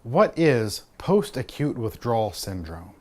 What is post-acute withdrawal syndrome?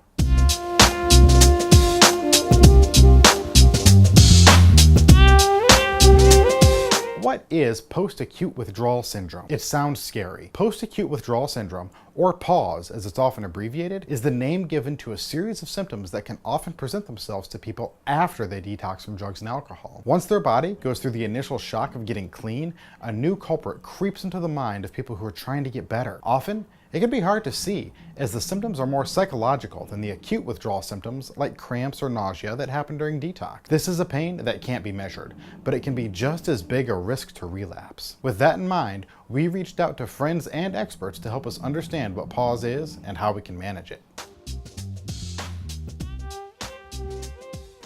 What is post-acute withdrawal syndrome? It sounds scary. Post-acute withdrawal syndrome, or PAWS as it's often abbreviated, is the name given to a series of symptoms that can often present themselves to people after they detox from drugs and alcohol. Once their body goes through the initial shock of getting clean, a new culprit creeps into the mind of people who are trying to get better. Often, it can be hard to see, as the symptoms are more psychological than the acute withdrawal symptoms like cramps or nausea that happen during detox. This is a pain that can't be measured, but it can be just as big a risk to relapse. With that in mind, we reached out to friends and experts to help us understand what PAWS is and how we can manage it.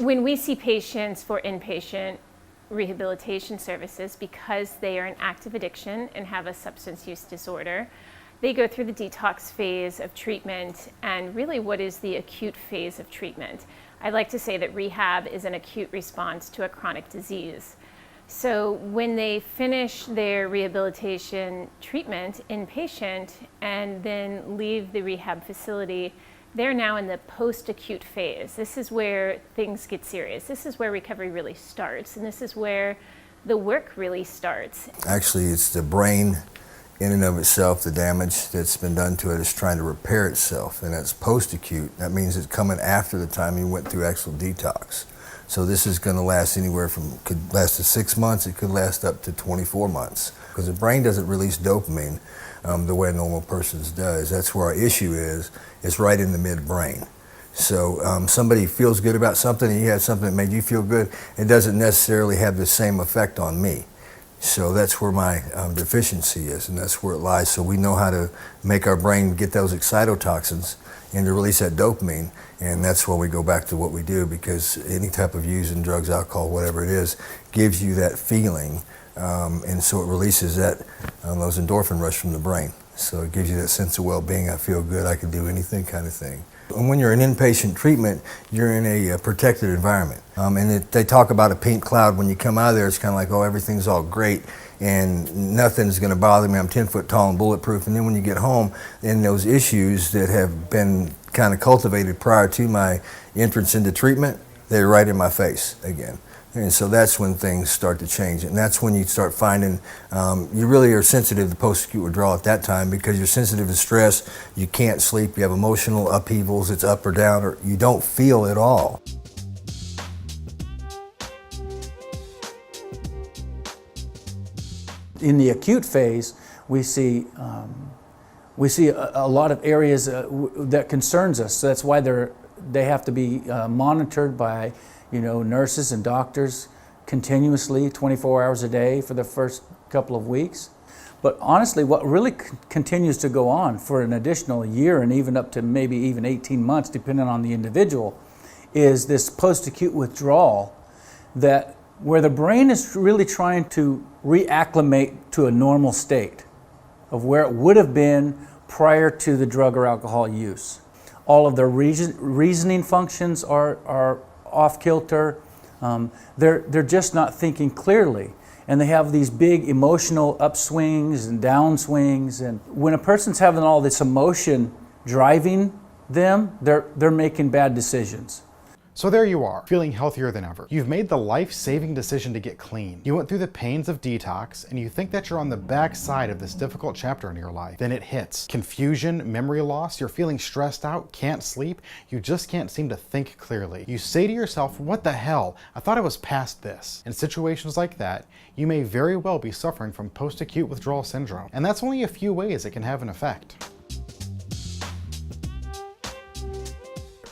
When we see patients for inpatient rehabilitation services, because they are in active addiction and have a substance use disorder, they go through the detox phase of treatment and really what is the acute phase of treatment. I like to say that rehab is an acute response to a chronic disease. So when they finish their rehabilitation treatment inpatient and then leave the rehab facility, they're now in the post-acute phase. This is where things get serious. This is where recovery really starts, and this is where the work really starts. Actually, it's the brain in and of itself. The damage that's been done to it is trying to repair itself, and that's post-acute. That means it's coming after the time you went through actual detox. So this is going to last anywhere from, could last to 6 months, it could last up to 24 months. Because the brain doesn't release dopamine the way a normal person's does. That's where our issue is. It's right in the midbrain. So somebody feels good about something and you had something that made you feel good, it doesn't necessarily have the same effect on me. So that's where my deficiency is, and that's where it lies. So we know how to make our brain get those excitotoxins and to release that dopamine, and that's where we go back to what we do, because any type of using drugs, alcohol, whatever it is, gives you that feeling, and so it releases that those endorphin rush from the brain. So it gives you that sense of well-being. I feel good, I can do anything kind of thing. And when you're in inpatient treatment, you're in a protected environment. They talk about a pink cloud. When you come out of there, it's kind of like, oh, everything's all great and nothing's going to bother me. I'm 10 foot tall and bulletproof. And then when you get home, then those issues that have been kind of cultivated prior to my entrance into treatment, they're right in my face again. And so that's when things start to change. And that's when you start finding you really are sensitive to post-acute withdrawal at that time, because you're sensitive to stress, you can't sleep, you have emotional upheavals, it's up or down, or you don't feel at all. In the acute phase, we see a lot of areas that concerns us. So that's why they have to be monitored by nurses and doctors continuously, 24 hours a day for the first couple of weeks. But honestly, what really continues to go on for an additional year and even up to maybe even 18 months, depending on the individual, is this post-acute withdrawal where the brain is really trying to reacclimate to a normal state of where it would have been prior to the drug or alcohol use. All of their reasoning functions are off kilter. They're just not thinking clearly, and they have these big emotional upswings and downswings. And when a person's having all this emotion driving them, they're making bad decisions. So there you are, feeling healthier than ever. You've made the life-saving decision to get clean. You went through the pains of detox, and you think that you're on the backside of this difficult chapter in your life. Then it hits. Confusion, memory loss, you're feeling stressed out, can't sleep, you just can't seem to think clearly. You say to yourself, what the hell? I thought I was past this. In situations like that, you may very well be suffering from post-acute withdrawal syndrome. And that's only a few ways it can have an effect.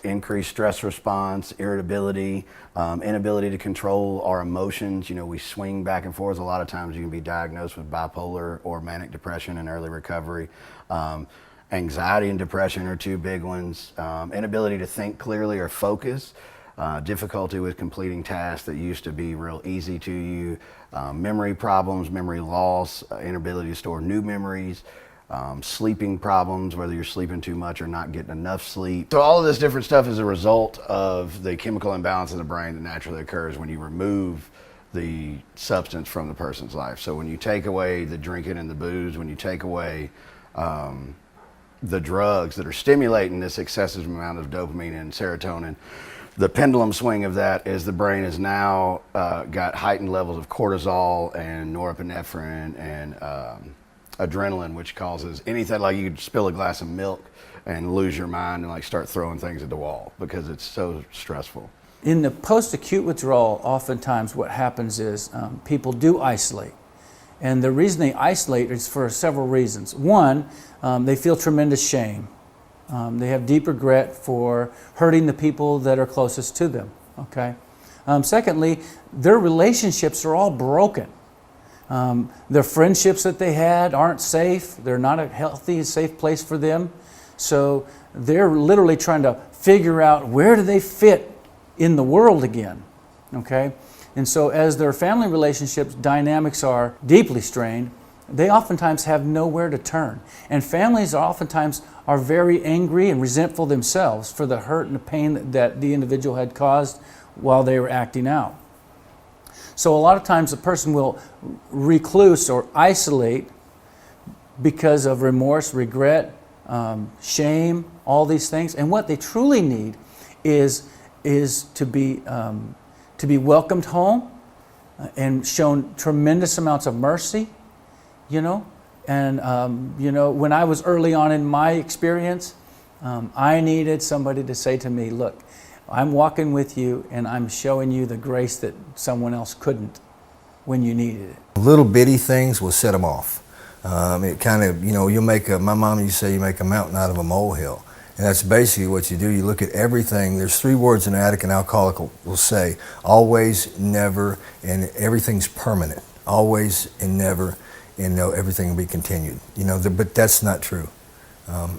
Increased stress response, irritability, inability to control our emotions. We swing back and forth. A lot of times you can be diagnosed with bipolar or manic depression in early recovery. Anxiety and depression are two big ones. Inability to think clearly or focus. Difficulty with completing tasks that used to be real easy to you. Memory problems, memory loss, inability to store new memories. Sleeping problems, whether you're sleeping too much or not getting enough sleep. So all of this different stuff is a result of the chemical imbalance in the brain that naturally occurs when you remove the substance from the person's life. So when you take away the drinking and the booze, when you take away the drugs that are stimulating this excessive amount of dopamine and serotonin, the pendulum swing of that is the brain has now got heightened levels of cortisol and norepinephrine and adrenaline, which causes anything, like you could spill a glass of milk and lose your mind and like start throwing things at the wall because it's so stressful. In the post-acute withdrawal, oftentimes what happens is people do isolate. And the reason they isolate is for several reasons. One, they feel tremendous shame. They have deep regret for hurting the people that are closest to them. Okay. Secondly, their relationships are all broken. Their friendships that they had aren't safe. They're not a healthy, safe place for them. So they're literally trying to figure out where do they fit in the world again. Okay. And so as their family relationships dynamics are deeply strained, they oftentimes have nowhere to turn. And families oftentimes are very angry and resentful themselves for the hurt and the pain that the individual had caused while they were acting out. So a lot of times a person will recluse or isolate because of remorse, regret, shame, all these things. And what they truly need is to be welcomed home and shown tremendous amounts of mercy, you know. And, you know, when I was early on in my experience, I needed somebody to say to me, look, I'm walking with you and I'm showing you the grace that someone else couldn't when you needed it. Little bitty things will set them off. It kind of, you know, my mom used to say you make a mountain out of a molehill. And that's basically what you do. You look at everything. There's 3 words an addict and alcoholic will say: always, never, and everything's permanent. Always and never, and no, everything will be continued. You know, but that's not true.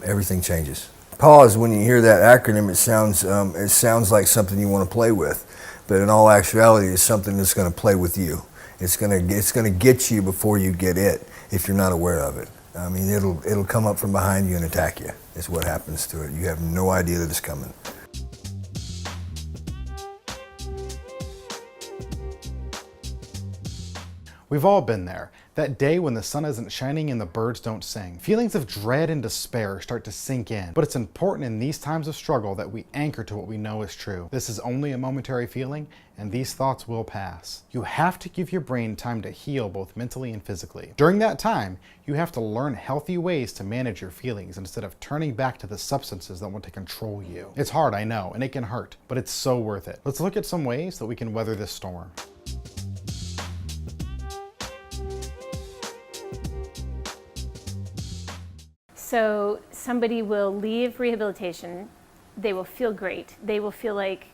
Everything changes. PAWS, when you hear that acronym, it sounds like something you want to play with, but in all actuality, it's something that's going to play with you. It's going to get you before you get it if you're not aware of it. I mean, it'll come up from behind you and attack you. Is what happens to it. You have no idea that it's coming. We've all been there. That day when the sun isn't shining and the birds don't sing. Feelings of dread and despair start to sink in. But it's important in these times of struggle that we anchor to what we know is true. This is only a momentary feeling, and these thoughts will pass. You have to give your brain time to heal both mentally and physically. During that time, you have to learn healthy ways to manage your feelings instead of turning back to the substances that want to control you. It's hard, I know, and it can hurt, but it's so worth it. Let's look at some ways that we can weather this storm. So somebody will leave rehabilitation, they will feel great, they will feel like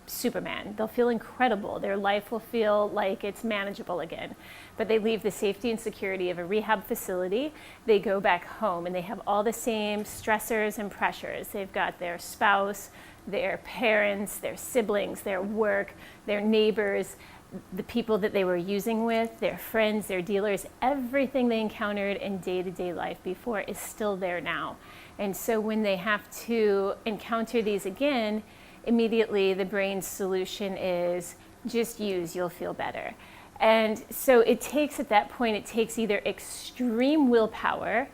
Superman, they'll feel incredible, their life will feel like it's manageable again. But they leave the safety and security of a rehab facility, they go back home and they have all the same stressors and pressures. They've got their spouse, their parents, their siblings, their work, their neighbors, the people that they were using with, their friends, their dealers, everything they encountered in day-to-day life before is still there now. And so when they have to encounter these again, immediately the brain's solution is just use, you'll feel better. And so it takes, at that point, it takes either extreme willpower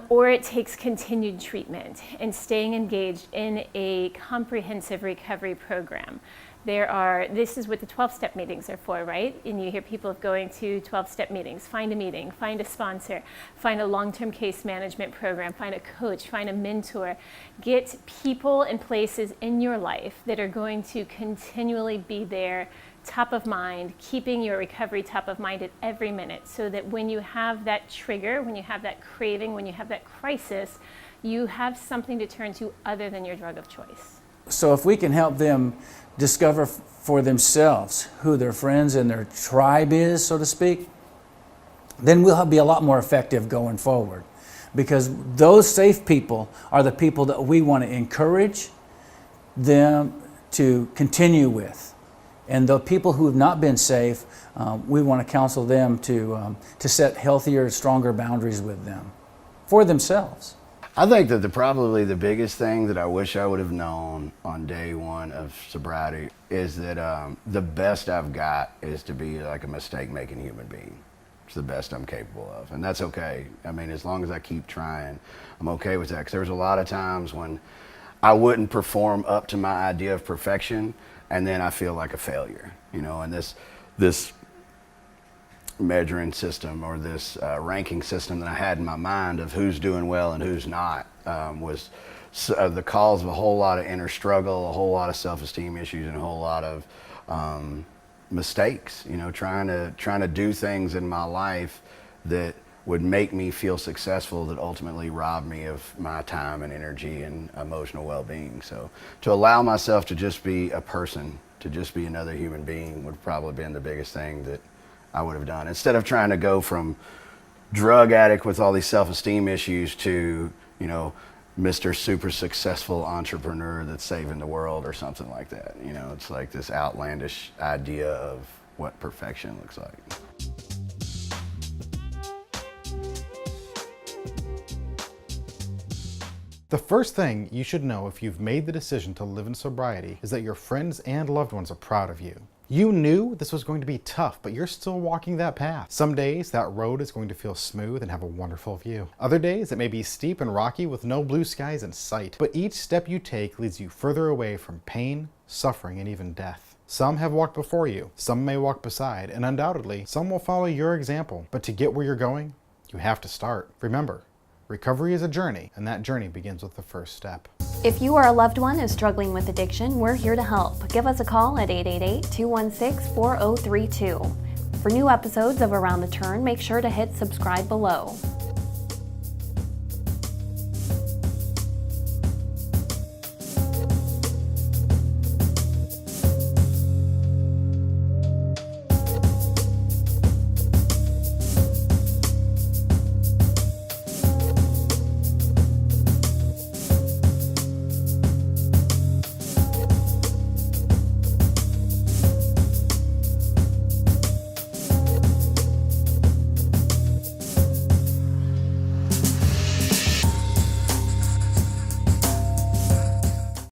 or it takes continued treatment and staying engaged in a comprehensive recovery program. This is what the 12-step meetings are for, right? And you hear people going to 12-step meetings. Find a meeting, find a sponsor, find a long-term case management program, find a coach, find a mentor. Get people and places in your life that are going to continually be there, top of mind, keeping your recovery top of mind at every minute, so that when you have that trigger, when you have that craving, when you have that crisis, you have something to turn to other than your drug of choice. So if we can help them discover for themselves who their friends and their tribe is, so to speak, then we'll be a lot more effective going forward. Because those safe people are the people that we want to encourage them to continue with. And the people who have not been safe, we want to counsel them to set healthier, stronger boundaries with them for themselves. I think that probably the biggest thing that I wish I would have known on day one of sobriety is that the best I've got is to be like a mistake-making human being. It's the best I'm capable of, and that's okay. I mean, as long as I keep trying, I'm okay with that. Because there was a lot of times when I wouldn't perform up to my idea of perfection, and then I feel like a failure, you know. And this measuring system, or this ranking system that I had in my mind of who's doing well and who's not, was the cause of a whole lot of inner struggle, a whole lot of self-esteem issues, and a whole lot of mistakes, you know, trying to do things in my life that would make me feel successful that ultimately robbed me of my time and energy and emotional well-being. So to allow myself to just be a person, to just be another human being, would probably been the biggest thing that I would have done. Instead of trying to go from drug addict with all these self-esteem issues to, you know, Mr. Super Successful Entrepreneur that's saving the world or something like that. You know, it's like this outlandish idea of what perfection looks like. The first thing you should know if you've made the decision to live in sobriety is that your friends and loved ones are proud of you. You knew this was going to be tough, but you're still walking that path. Some days that road is going to feel smooth and have a wonderful view. Other days it may be steep and rocky with no blue skies in sight. But each step you take leads you further away from pain, suffering, and even death. Some have walked before you, some may walk beside, and undoubtedly some will follow your example. But to get where you're going, you have to start. Remember, recovery is a journey, and that journey begins with the first step. If you or a loved one is struggling with addiction, we're here to help. Give us a call at 888-216-4032. For new episodes of Around the Turn, make sure to hit subscribe below.